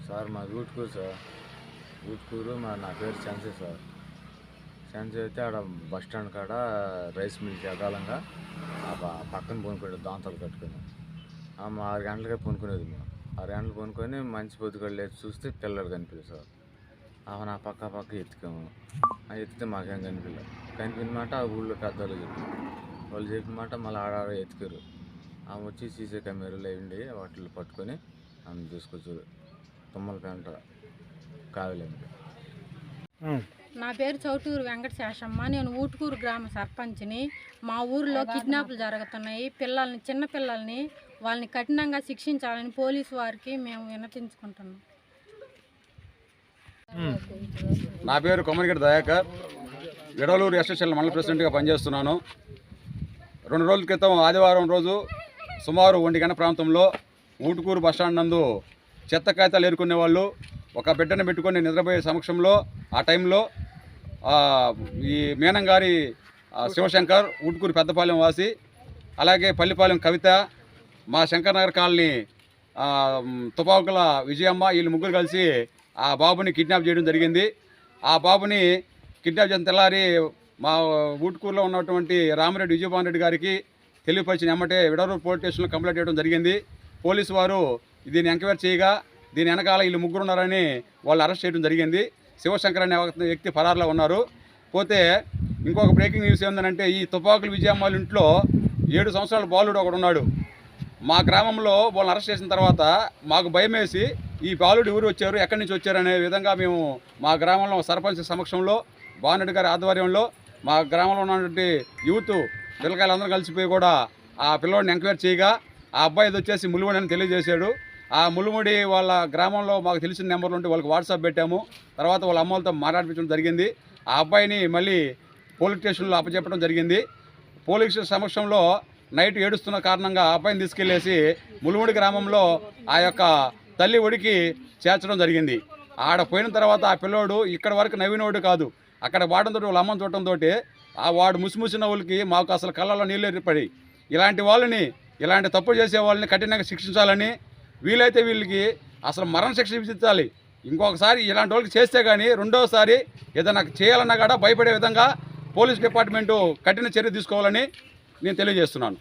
Sir మాది Utukuru sir. Utukuru నా పేరు సెన్సే సార్. సెన్సే అయితే ఆడ బస్ స్టాండ్ కాడ రైస్ మిల్కి అదాలంగా పక్కన పోనుకునేది దాంతలు కట్టుకుని 6 గంటలకే పొనుకునేది. మేము 6 గంటలు పొనుకొని మంచి పొద్దుగళ్ళు లేచి చూస్తే పిల్లలు కనిపించలేదు సార్. నా పక్క ఎత్తుకాము. ఎత్తితే మాకేం కనిపించిన మాట ఆ ఊళ్ళో పెద్దవాళ్ళు చెప్పారు. వాళ్ళు చెప్పిన మాట మళ్ళీ ఆడ ఎత్తుకారు. వచ్చి సీసీ కెమెరాలు వేయండి వాటిని పట్టుకొని ఆమె తీసుకొచ్చారు. తుమ్మలపేంట కావిలేండి. నా పేరు చౌటూరు వెంకట శేషమ్మ. నేను ఊటుకూరు గ్రామ సర్పంచ్ని. మా ఊరిలో కిడ్నాప్లు జరుగుతున్నాయి. చిన్న పిల్లల్ని వాళ్ళని కఠినంగా శిక్షించాలని పోలీసు వారికి మేము విన్నతించుకుంటున్నాం. నా పేరు కొమ్మరిగడ్డ దయాకర్. విడవలూరు ఎస్ఎస్ఎల్ మండల ప్రెసిడెంట్గా పనిచేస్తున్నాను. 2 రోజుల క్రితం ఆదివారం రోజు సుమారు 1 గంట ప్రాంతంలో ఊటుకూరు బస్టాండ్ నందు చెత్త కాగితాలు ఏరుకునే వాళ్ళు ఒక బిడ్డను పెట్టుకొని నిద్రపోయే సమక్షంలో ఆ టైంలో ఈ మేనం గారి శివశంకర్, ఊటుకూరు పెద్దపాలెం వాసి, అలాగే పల్లిపాలెం కవిత, మా శంకర్నగర్ కాలనీ తుపాకుల విజయమ్మ, వీళ్ళు ముగ్గురు కలిసి ఆ బాబుని కిడ్నాప్ చేయడం జరిగింది. ఆ బాబుని కిడ్నాప్ చేసిన తెల్లారి మా ఊటుకూరులో ఉన్నటువంటి రామిరెడ్డి విజయభాన్ రెడ్డి గారికి తెలియపరిచిన ఎమ్మటే విడవలూరు పోలీస్ స్టేషన్లో కంప్లైంట్ చేయడం జరిగింది. పోలీసు వారు దీన్ని ఎంక్వైరీ చేయగా దీని వెనకాల వీళ్ళు ముగ్గురు ఉన్నారని వాళ్ళు అరెస్ట్ చేయడం జరిగింది. శివశంకర్ అనే వ్యక్తి ఫరారులో ఉన్నారు. పోతే ఇంకొక బ్రేకింగ్ న్యూస్ ఏంటంటే ఈ తుపాకుల విజయమ్మాళ్ళ ఇంట్లో 7 సంవత్సరాల బాలుడు ఒకడు ఉన్నాడు. మా గ్రామంలో వాళ్ళని అరెస్ట్ చేసిన తర్వాత మాకు భయం వేసి ఈ బాలుడు ఎవరు వచ్చారు, ఎక్కడి నుంచి వచ్చారు అనే విధంగా మేము మా గ్రామంలో సర్పంచ్ సమక్షంలో భానురెడ్డి గారి ఆధ్వర్యంలో మా గ్రామంలో ఉన్నటువంటి యూత్ పిల్లకాయలందరూ కలిసిపోయి కూడా ఆ పిల్లోడిని ఎంక్వైరీ చేయగా ఆ అబ్బాయి వచ్చేసి ములుముడి అని తెలియజేశాడు. ఆ ములుముడి వాళ్ళ గ్రామంలో మాకు తెలిసిన నెంబర్లు ఉంటే వాళ్ళకి వాట్సాప్ పెట్టాము. తర్వాత వాళ్ళ అమ్మలతో మాట్లాడించడం జరిగింది. ఆ అబ్బాయిని మళ్ళీ పోలీస్ స్టేషన్లో అప్పచెప్పడం జరిగింది. పోలీస్ స్టేషన్ సమక్షంలో నైట్ ఏడుస్తున్న కారణంగా ఆ అబ్బాయిని తీసుకెళ్లేసి ములుముడి గ్రామంలో ఆ యొక్క తల్లి ఒడికి చేర్చడం జరిగింది. ఆడ పోయిన తర్వాత ఆ పిల్లోడు ఇక్కడ వరకు నవ్వినోడు కాదు, అక్కడ వాడంతో వాళ్ళ అమ్మని చూడటంతో వాడు ముసిముసిన వాళ్ళకి మాకు అసలు కళ్ళలో నీళ్ళు ఏర్పడి ఇలాంటి తప్పు చేసే వాళ్ళని కఠినంగా శిక్షించాలని, వీలైతే వీళ్ళకి అసలు మరణ శిక్ష విధించాలి. ఇంకొకసారి ఇలాంటి వాళ్ళకి చేస్తే కానీ రెండోసారి ఏదైనా చేయాలన్నా కూడా భయపడే విధంగా పోలీస్ డిపార్ట్మెంటు కఠిన చర్య తీసుకోవాలని నేను తెలియజేస్తున్నాను.